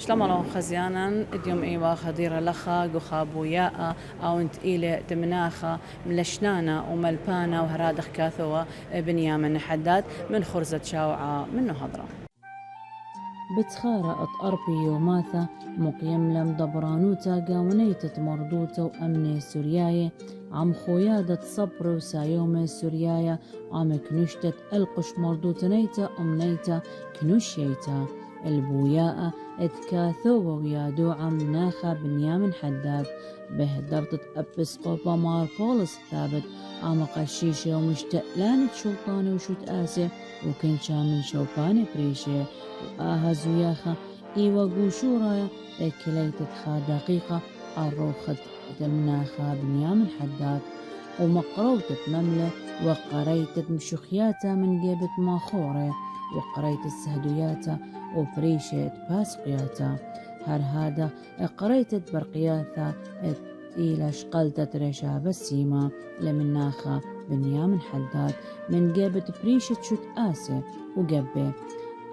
شلمالون خزيانا اديوم ايوا خديرة لخا قخابو ياء او انت إلى تمناخا ملشنانا وملبانا وهرادخ كاثوا بنيامن حداد من خرزة شاوعة من نهضرة بتخارة أربي يوماثا مقيملم دبرانوتا قاونيتة مردوتا وأمني سورياية عم خويادة صبر وسايومي سوريايا عم كنشتة القش مردوتنيتا أمنيتا كنوشيتا البوياء اتكاثوا ويادو عم ناخا بنيامن حداد بهدرت أبسقوبا مار بولس ثابت عم قشيشة ومشتاق لانت شوطاني وشوت آسي وكن شامل شوباني بريشة وآهز وياخا إيوا قوشورايا اكليتت خا دقيقة الروخت تمناخا بنيامن حداد ومقروتت مملة وقريتت مشخياتا من جيبت ماخورة وقريت السهدوياتا وفريشة باسقياتا هر هذا قريتت برقياتا إلى شقلتت رشا بسيمة لمناخا بنيامن حداد من جيبت بريشة شت آسي وقبه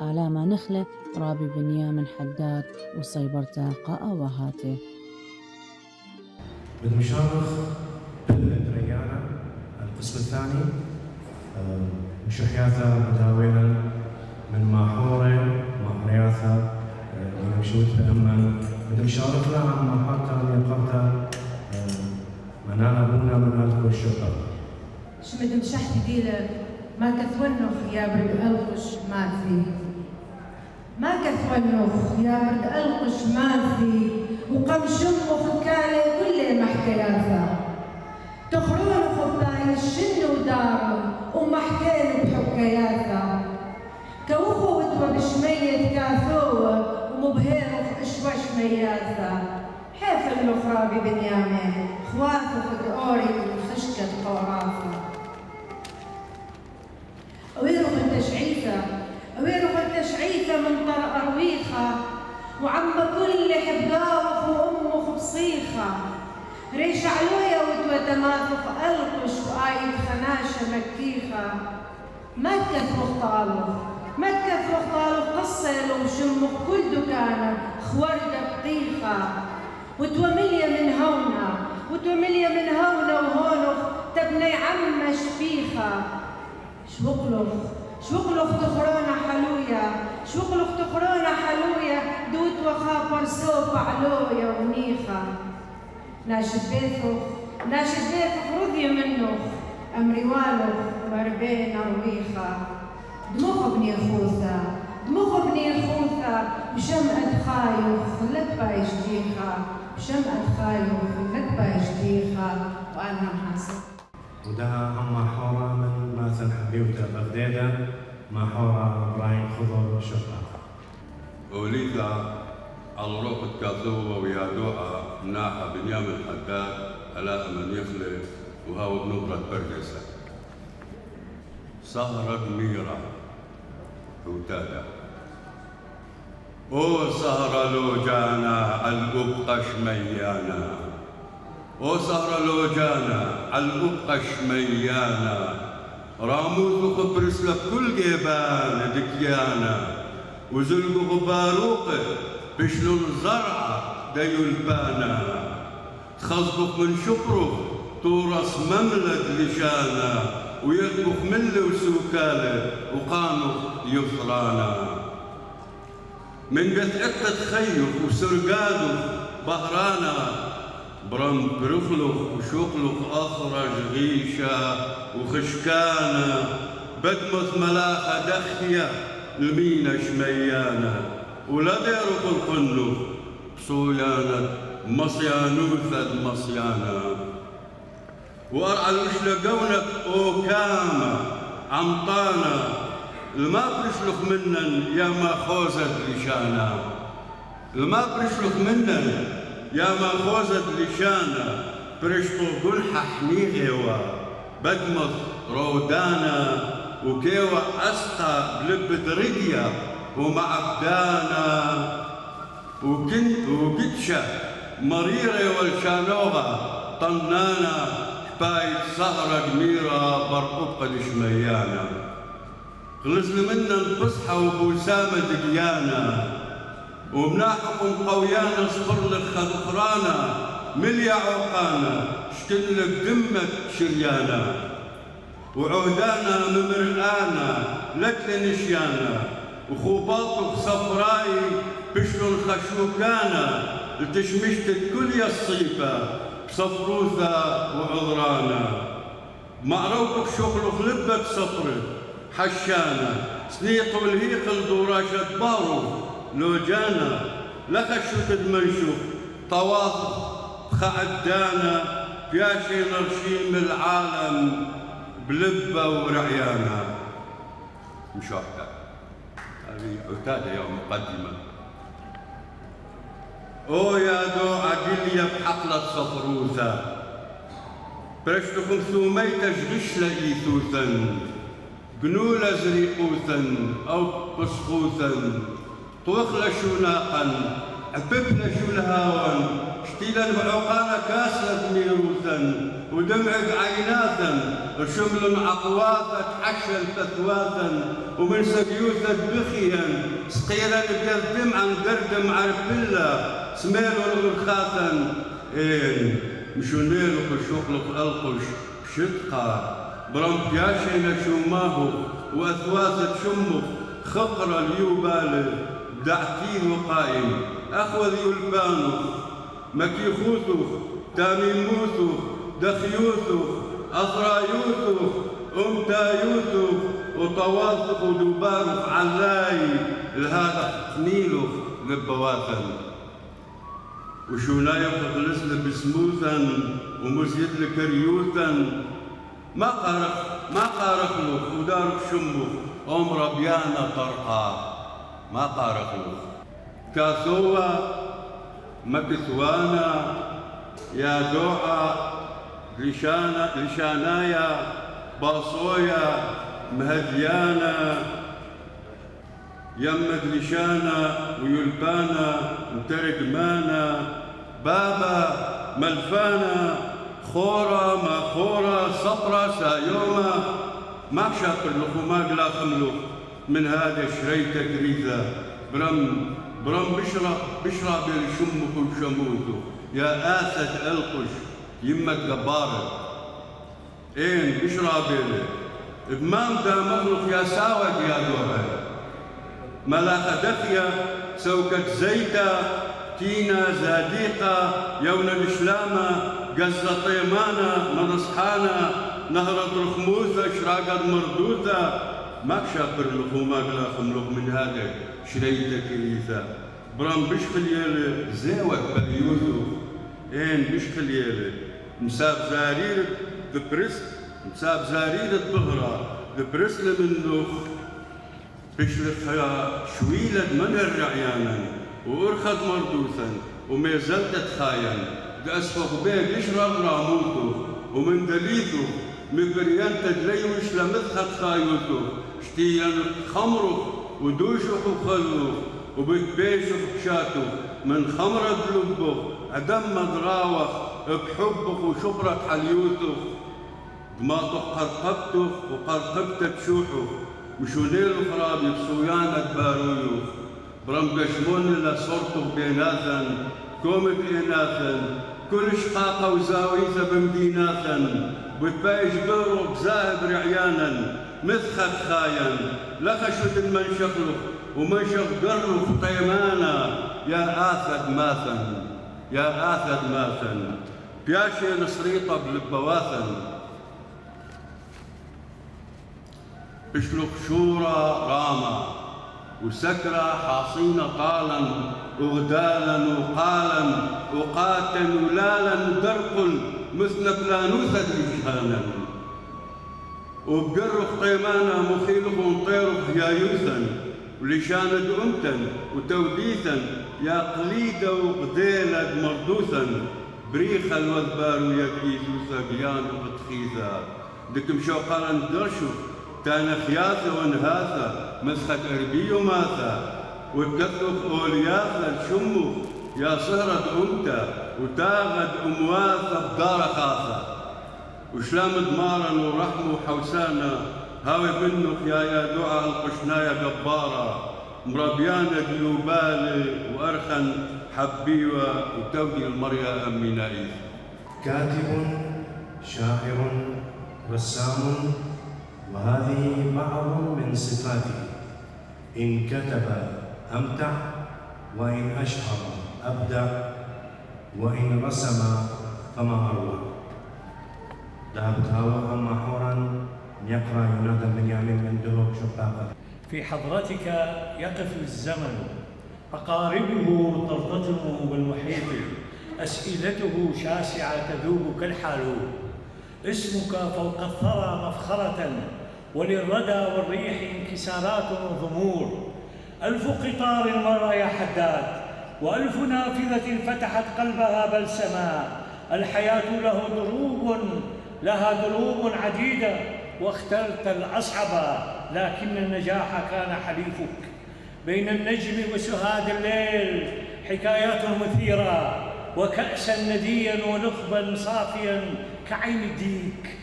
آلاما نخلة رابي بنيامن حداد وصيبرتا قاء وهاته بالمشارخ بالريانة القسم الثاني مشحياتا مداولا من ماحورة ماحورياتا مشوت بأمن بالمشارخ لا عن محاتا يقرتا منانا بونا منالك والشقر شمد مشحتي ديلا ما كثونخ يا برد ألقش ما في ما كثونخ يا برد ألقش ما في وقم شمخ كالي كل محكياثا تخرون خباي الشن ودار ومحكين بحكياثا كوخوت وبشمية كاثوة ومبهرخ اشوش مياثا حيف الأخرى ببنيامين خوافخ دقوري وخشكة قورافة ويرخ التشعيثة من طر أرويخة وعم كل حبقاوخ وأمخ بصيخة ريش علويا وتماثخ ألقش وآيد خناشة مكيخة مكث مختالف قصيل وشمخ كل دكانة خوردة بطيخة وتومليا من هونا وهونخ تبني عم شبيخة شوقلخ تخرونا حلويا دوت وخابر سوف علويا ونيخة ناشد بيثخ رضي منخ أمري والخ وربين أرويخة دموخ ابني خوثة بشمعة خايخ لبا يجديخة وأنا محاسب ودها هم حورة من مازن حبيبته بغدادة ما حورة براين خضر شقة وليتا الروق كاثوبة ويادوها ناحة بنيامن حداد ألا من يخلف وهو بنبرة برقسة سهرة ميرة وتادا او سهرة لو جانا الأبقى شميانا او سهرة لو جانا الأبقى شميانا راموز وخبرس لكل جيبان دكيانا وزلقوا باروقه بشلون زرعة ديو البانا تخزبق من شبره تورس مملك لشانا ويطبخ مله وسوكاله وقانخ يفرانا من قطعة خيخ وسرقاده بهرانا برم برخلخ وشقلخ أخرج غيشة وخشكانا بدمث ملاخة دخية المينا شميانا ولا ديرو القنو بصويانا مصيانوثة المصيانا وارعى الوشلة قونك اوكاما عمطانا الما برشلخ منن يا ما خوزت لشانا الما برشلخ منن يا ما خوزت لشانا برشطو قنحة حنيغيوا بدمخ رودانا وكيوا أسقى بلبة رديا ومع بدانا وقدشة مريرة والشانوغة طنانا بايت سهرة قميرة برقبقة دشميانا غلزن منا الفصحى وبوسامة دقيانا ومناحكم قويانا صبر لك خذخرانا مليا عوقانا شكل لك دمك شريانا وعودانا ممرآنا لك لنشيانا وخوباطك صفراي بشلون خشوكانا لتشمشتك كل يا الصيفة بصفروثة وعذرانا معروفك شغل خلبك صفرك حشانا سنيق والهيق الدوراشة بارو لو جانا لخشو تدمنشوف طواف خعدانا بياشي نرشيم العالم بلبة ورعيانا مشاهدة هذه عتادة يوم مقدمة او يا دو عدلية بحقلة صفروثة برشتكم ثوميت غشلة إيثوثا قنولة زريقوثا أو قسقوثا طوخلة شوناقا عببنا شو الهاون شتيلا بعقانا كاسة ميروثا ودمعك عيناثا وشمل عقواثا تحشل تثواثا ومن سبيوثا بخيا سقيلا بيردم عن قردم عربلا سميل والغرخاثا مشونيل وخشوق القش شدقا برم بياشي لشوماهو واثواث شمخ خقر اليوبال دعتين وقائم اخوذ يلبانو مكيخوثو تاميموثو دخيوثو اثرايوثو امتايوثو وطواثق ودبارف علاي الهذا نيلو للبواثن وشوناي خلصنا بسموثا ومزيد لكريوثا ما قارخ له ودارك شمه عمر بيانا طرقا ما قارخ له كاثوة مكثوانا يا دوعة لشانايا باصويا مهديانا يمد لشانا ويلبانا مترجمانا بابا ملفانا خورا ما خورا صبرا سايوما ما شاكر لكم ما قلا خملوك من هذا شريتك ريثا برم بشرى بالشمك وشموثو يا آسد القش يمك جبارة بشرى بيلي بمام دا مخلوق يا ساوك يا دوها ملاخ دخيا سوكت زيتا تينا زاديقة يونا الإسلامة قزة طيمانة منصحانا نهرة الخموثة شراقة مردوثة ما شاكر لكم ما قلا خملوك من هذا شريتك إيثا برام بشخل يالي زيوك باليوثو بشخل يالي مساب زارير دبرس مساب زارير بغرة دبرس لمنوخ بشلخ شويلة من الرعيانا وأرخد مردوثا وما زلت تخاين قاسفق بيك يشرب راموتو ومن دليثو مقريان تدليوش لمدخت خايوتو شتيان خمرو ودوشو خلو وبتبيشو بشاتو من خمرة لبو عدم مدراوخ بحبك وشبرة حليوتو دماطو قرقبتو وقرقبتك شوحو وشونيل خرابي بصويانة بارويو برم قشمون اللي صرتو بيناثن كومد إناثن كل شقاقة وزاويثة بمديناثن وتبايش بيرو بزاهب رعيانا مثخت خاين لخشت المنشخلو ومنشخ قرو طيمانا يا آثد ماثن يا آثد ماثن بياشي نصريطة بالبواثن بشلق شورى راما وسكرة حاصينة طالا وغدالا وقالا وقاتا ولالا درق مثل بلانوثة لشانا وبقرخ طيمانا مخيلخ ونطيرخ يا يوثا ولشاند أمتا وتوديثا يا قليدة وقديلة مردوثا بريخا الوذبار ويكيثوثا بيان وبتخيثا دكم شوقالا درشو تانا خياثة ونهاثة مسخت أربي وماثة وتكثف أولياثة شمو يا صهرة أمتا وتاغد أمواثة بدار خاثة وشلام دمارا ورحم وحوسانا هاوي بنك يا دعاء القشنايا جبارة مربيانا ديوبال وأرخن حبيوة وتودي المريا أمينائي. كاتب، شاعر، رسام، وهذه بعض من صفاته. إن كتب أمتع، وإن أشعر أبدع، وإن رسم فما أروع. ذهبت هوا أما حورا يقرأ يوناثان بنيامين من دهوك شقاقة. في حضرتك يقف الزمن، أقاربه ترتطم بالمحيط، أسئلته شاسعة تذوب كالحالوب، اسمك فوق الثرى مفخرة، وللردى والريح انكسارات وضمور. ألف قطار مر يا حداد، وألف نافذة فتحت قلبها بلسما. الحياة لها دروب عديدة، واخترت الأصعب، لكن النجاح كان حليفك. بين النجم وسهاد الليل حكايات مثيرة، وكأسا نديا ونخبا صافيا كعين الديك،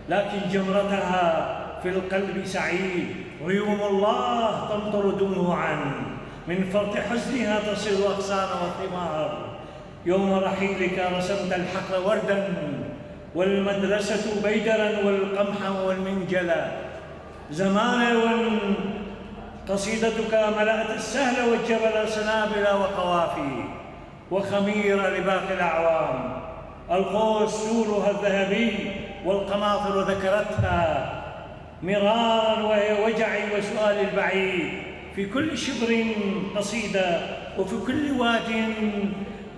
لكن جمرتها في القلب سعيد. غيوم الله تمطر دموعا، من فرط حزنها تصير أغصان وثمار. يوم رحيلك رسمت الحقل وردا، والمدرسة بيدرا، والقمح والمنجلا زمانا. قصيدتك ملأت السهل والجبل سنابل وقوافي، وخمير لباقي الأعوام. القوس سورها الذهبي، والقناطر ذكرتها مرارا، وهي وجعي وسؤالي البعيد. في كل شبر قصيدة، وفي كل واد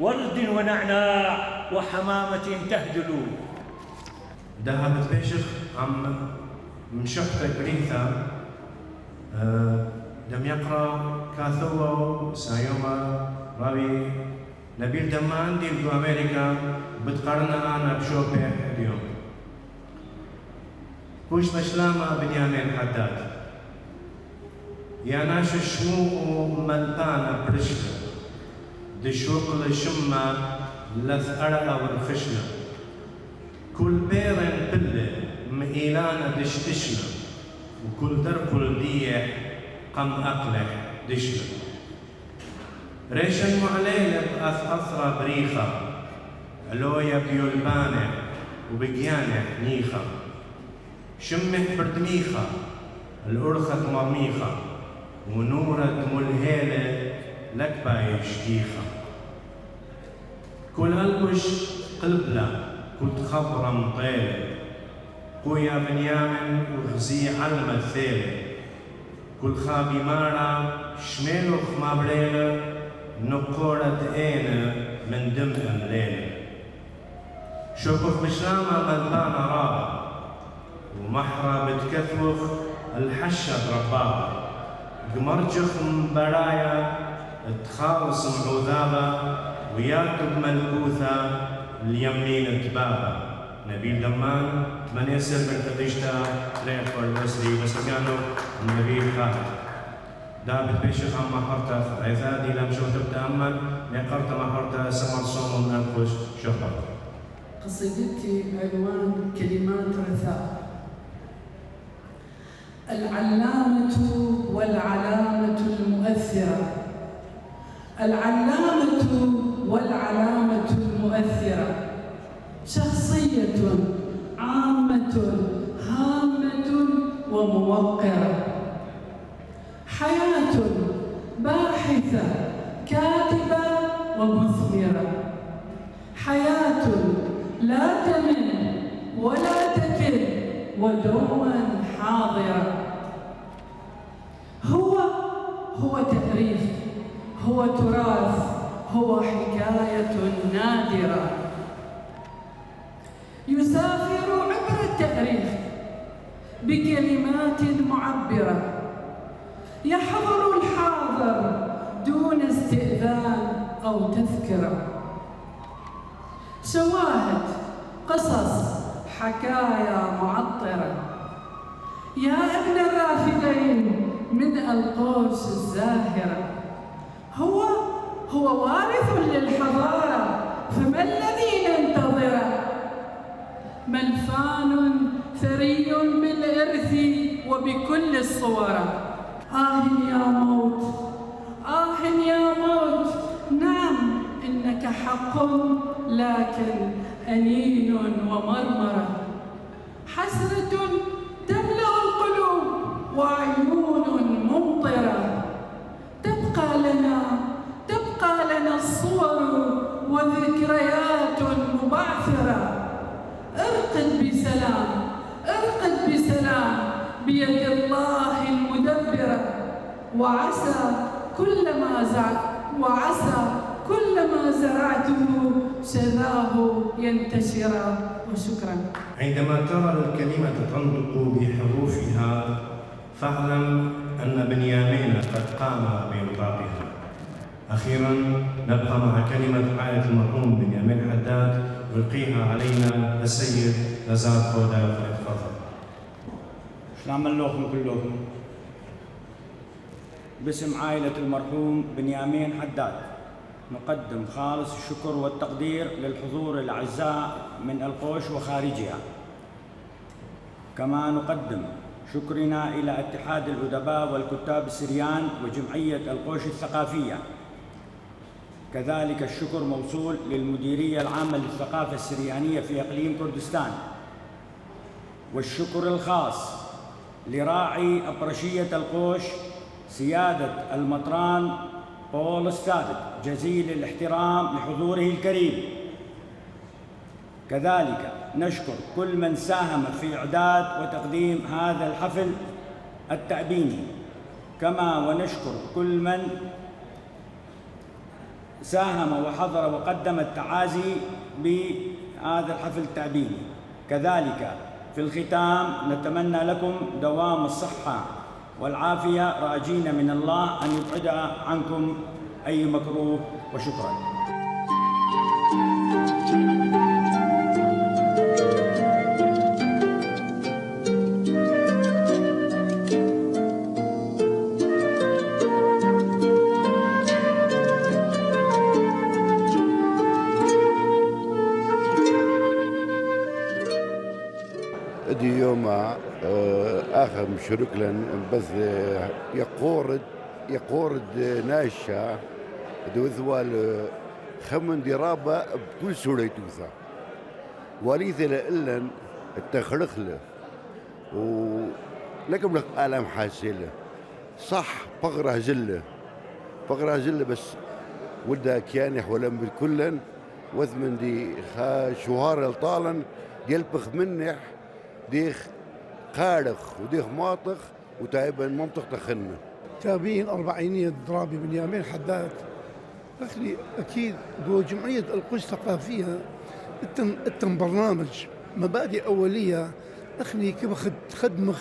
ورد ونعناع، وحمامة تهدل. ذهبت بيشخ عم مشقة بريثا دم يقرأ كاثوة سايوما راوي نبيل دمان دي في أمريكا بتقارنها أنا بشوبه اليوم. كوش بشلامة بنيامين حداد يا ناش الشموع ملبانة برشلة، دشوق لشمة لث أرقى والخشلة. كل بيرن بلة مئيلانة دشتشنا، وكل درقل ديح قم أقلح دشنا. ريشن معليلة بأثرة بريخة، علويا بيولبانة وبقيانة نيخة. شمه بردميخة الأرخة مرميخة، ونورة ملهيلة لك باي شكيخة. كل قلبش قلبلة، كنت خبرة مطيلة، قويا بنيامن وغزي علمة الثيلة. كل خابي مارا شميلو خمابريلة، نقورة اينا من دم الليلة. شوكف بشلامة ملبانة رابة، ومحرة بتكثوخ الحشة بربابة. قمرجخ مبرايا تخالص معوذابة، وياكب ملكوثة اليمين تبابة. نبيل دمان من يسر من قديشتا ريف والوسري وسكانو النبيل خالد. دابت بيشخ عما حرتا عذادي لم شوت بتأمل نقرت ما حرتا سمر صوم من أنقش شهر. قصيدتي بعنوان كلمات رثاء. العلامة والعلامة المؤثرة. العلامة والعلامة المؤثرة شخصية عامة هامة وموقرة. حياة باحثة كاتبة ومثمرة. حياة لا تمل ولا تكل ودوما حاضرة. هو تاريخ، هو تراث، هو حكاية نادرة. يسافر عبر التاريخ بكلمات معبرة، يحضر الحاضر دون استئذان أو تذكرة. شواهد، قصص، حكايا معطرة. يا ابن الرافدين من القوس الزاهرة. هو وارث للحضارة، فما الذي ننتظره؟ ملفان ثري بالإرث وبكل الصور. يا موت، يا موت، نعم إنك حق لكن أنين ومرمرة، حسرة تملأ القلوب وعيون ممطرة، تبقى لنا الصور وذكريات مبعثرة. ارقد بسلام بيد الله المدبرة، وعسى كلما زرعته سراه ينتشر. وشكرا. عندما ترى الكلمة تنطق بحروفها فاعلم أن بنيامين قد قام بإنطاقها. أخيراً نبقى مع كلمة عائلة المرحوم بنيامين حداد يلقيها علينا السيد نزار خودا. فليتفضل. سلام لكم كلكم. باسم عائلة المرحوم بنيامين حداد نقدم خالص الشكر والتقدير للحضور الأعزاء من القوش وخارجها. كما نقدم شكرنا إلى اتحاد الأدباء والكتاب السريان وجمعية القوش الثقافية. كذلك الشكر موصول للمديرية العامة للثقافة السريانية في إقليم كردستان. والشكر الخاص لراعي أبرشية القوش سيادة المطران بول الثابت جزيل الاحترام لحضوره الكريم. كذلك نشكر كل من ساهم في إعداد وتقديم هذا الحفل التأبيني، كما ونشكر كل من ساهم وحضر وقدم التعازي بهذا الحفل التأبيني. كذلك في الختام نتمنى لكم دوام الصحة والعافية، راجين من الله أن يبعد عنكم أي مكروه. وشكرا. دي يوم آخر مشارك لن بس يقورد ناشا دوثوال خمن درابة بكل سورة توثا وليث لإلن التخرخ له ولكم لك آلام حاسلة صح بغرة زلة بس ودا كيانح ولم بالكلن وثمن دي شهار الطالن يلبخ منح ديخ قارخ وديخ ماطخ وتعبا منطق تخنه تابعين أربعينية ضرابي بنيامين حداد. أخلي أكيد جو جمعية القوش الثقافية التم برنامج مبادئ أولية أخلي كيف خدمخ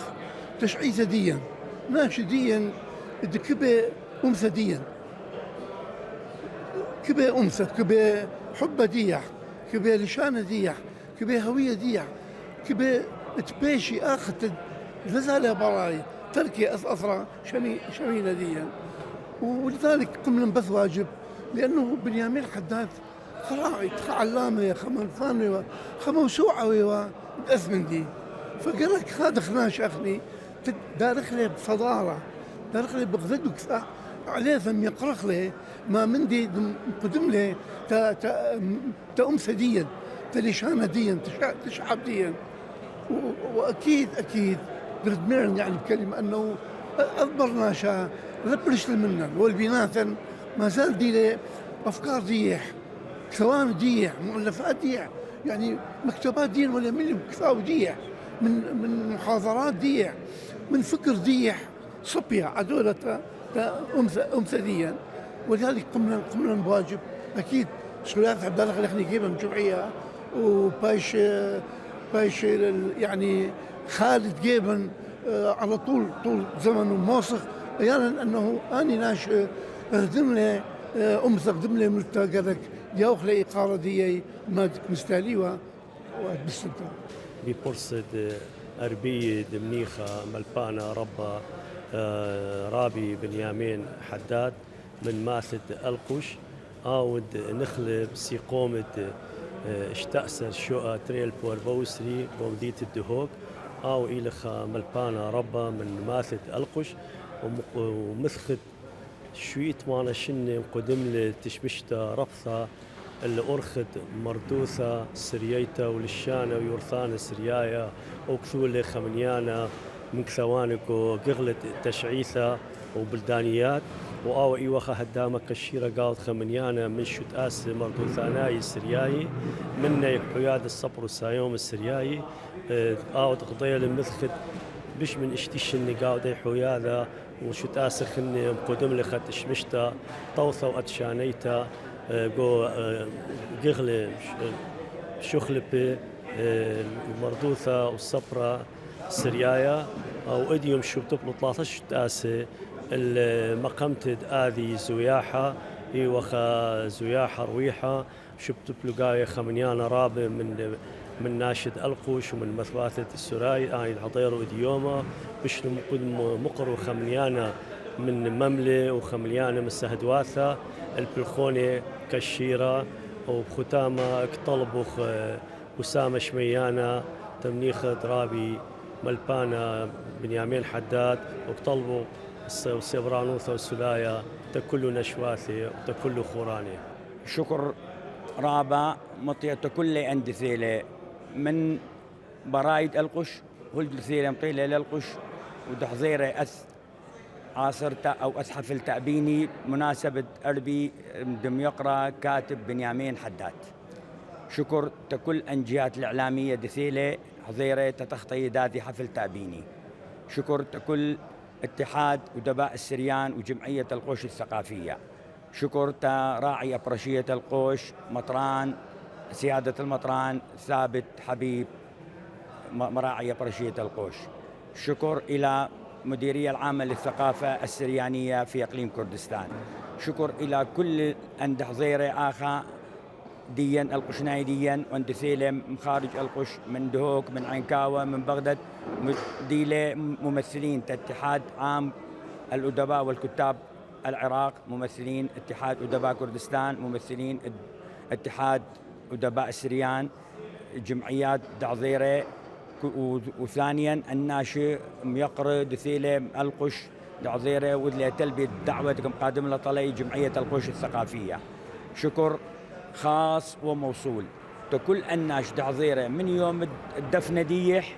تشعيث ديا ناشديا كبه أمثى ديا كبه أمثى كبه حب ديح كبه لشانة ديح كبه هوية ديح كبه تبيشي آخذ لازال براي تركي أثرى شميلة ديا. ولذلك قمنا نبث واجب لأنه بنيامين حداد خراعي علامة خمن ثانية خموسوعة وأثمن دي فقالك هذا خناش أخني دارخ لي بصدارة دارخ لي بغذد وكفاح عليه ثم يقرخ لي ما من دي قدم لي تأمث ديا تليشانة ديا تشعب ديا. واكيد بردميرن يعني بكلمه انه اكبر ناشا ربلش منا والبناثا ما زال دي افكار ديح كلام ديح مؤلفات ديح يعني مكتوبات ديح ولا من كفاو ديح من محاضرات ديح من فكر ديح صبية عدولة أمثى ديا. ولذلك قمنا بواجب اكيد سلاف عبد الله خلينا نجيبها من جمعيه وبايش يعني خالد جيبن على طول زمن موسخ احيانا انه اني ناش ضمن امسك ضمن ملتقدك ياخ لي قارديه مادك مستاليوا وبالسلطه ببرصد أربية دمنيخة ملبانا ربا رابي بنيامين حداد من ماثة القش آود نخلب سيقومة اشتأسر شوء تريل بور بوسري بوديت الدهوك أو إلخ ملبانا ربا من ماثة القش ومثخت شويت مانا شنة قدم لي تشمشتا ربثة اللي أرخد مردوثة سرييتا ولشانة ويورثانة سريايا وكثولة خمنيانا من كثوانك وقغلة تشعيثة وبلدانيات وآو إيوخا هدامة كشيرة قاوت خمنيانا من شوت آس مردوثاناي السرياي من حياد الصبر والسايوم السرياي آو تقضي المثخد بش من اشتيش اللي قاوت حيادا وشوت آس خني مقدم لي خد شمشتا طوثة وأتشانيتا جو قغلة شخلبة مردوثة والصبرة سريايا أو إديوم شبتب 13 تاسة المقامتد آذي زوياحة وخا زوياحة رويحة شبتب لقاية خمنيانا رابع من ناشد القوش ومن مثباتة السراي آي العطير وإديوما بشنو مقر خمنيانا من مملة وخمليانا من سهدواثة البلخونة كشيرة وبختامة اكطلبوخ وسامة شميانا تمنيخ درابي ملبانا بنيامين حداد وطلبوا السبرانوثة والسلايا تكل نشواثي وتكل خوراني. شكر رابا مطية تكل عند ثيلة من برايد القش هل ثيلة مطيلة للقش ودحضيرة عاصرتا أو أسحف التأبيني مناسبة أربي دميقرا كاتب بنيامين حداد. شكر تكل أنجيات الإعلامية دثيلة حضيرة تتخطي دادي حفل تأبيني. شكر تكل اتحاد أدباء السريان وجمعية القوش الثقافية. شكر راعي أبرشية القوش مطران سيادة المطران ثابت حبيب مراعي أبرشية القوش. شكر إلى مديرية العامة للثقافة السريانية في إقليم كردستان. شكر إلى كل أند حضيرة آخا ديا القشناي ديا وأند ثيلم مخارج القش من دهوك من عنكاوة من بغداد ديلة ممثلين اتحاد عام الأدباء والكتاب العراق ممثلين اتحاد أدباء كردستان ممثلين اتحاد أدباء السريان جمعيات دعظيرة وثانيا الناشئ ميقر دثيلة القش دعظيرة ودلي تلبية دعوتكم قادم لطلي جمعية القش الثقافية. شكر خاص وموصول تكل الناش دعظيرة من يوم الدفنة ديح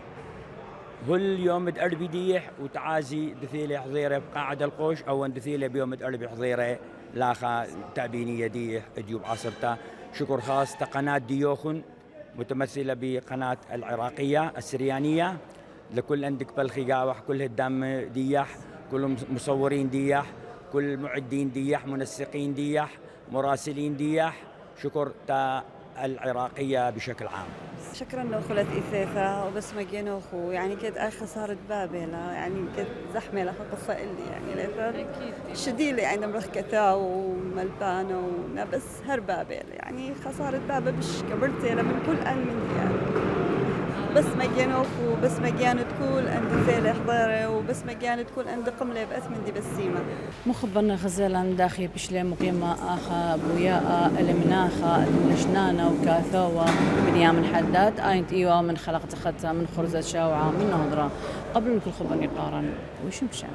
كل يوم الأربي ديح وتعازي دثيلة حضيرة بقاعدة القوش أو دثيلة بيوم الأربي حضيرة لاخا تأبينية ديح ديوب عصرتا. شكر خاص تقناة ديوخن متمثلة بقناة العراقية السريانية لكل عندك بالخيقاوح كل هدام ديح كل مصورين ديح كل معدين ديح منسقين ديح مراسلين ديح. شكر تا العراقية بشكل عام. شكرا لخلت إثاثة وبس مجينوخ يعني كد آخر خسارة بابلا يعني كد زحمة لها قصة اللي يعني لثر شديلة يعني مرخ كتا وملبانة ونبس هر بابل يعني خسارة بابا بش كبرتي من كل أن من يعني بس مجينوخ وبس مجيانة تكون عند ثيلة حضارة وبس مجيانة تكون عند قملة بأثمن دي بسيمة مخبرنا غزالا داخل بشلي مقيمة آخا بوياء المناخة المشنانة وكاثوة بنيامين حداد آينت إيوة من خلق تخطى من خرزة شاوعة من نهضرة قبل كل خبرني قارن وش مشان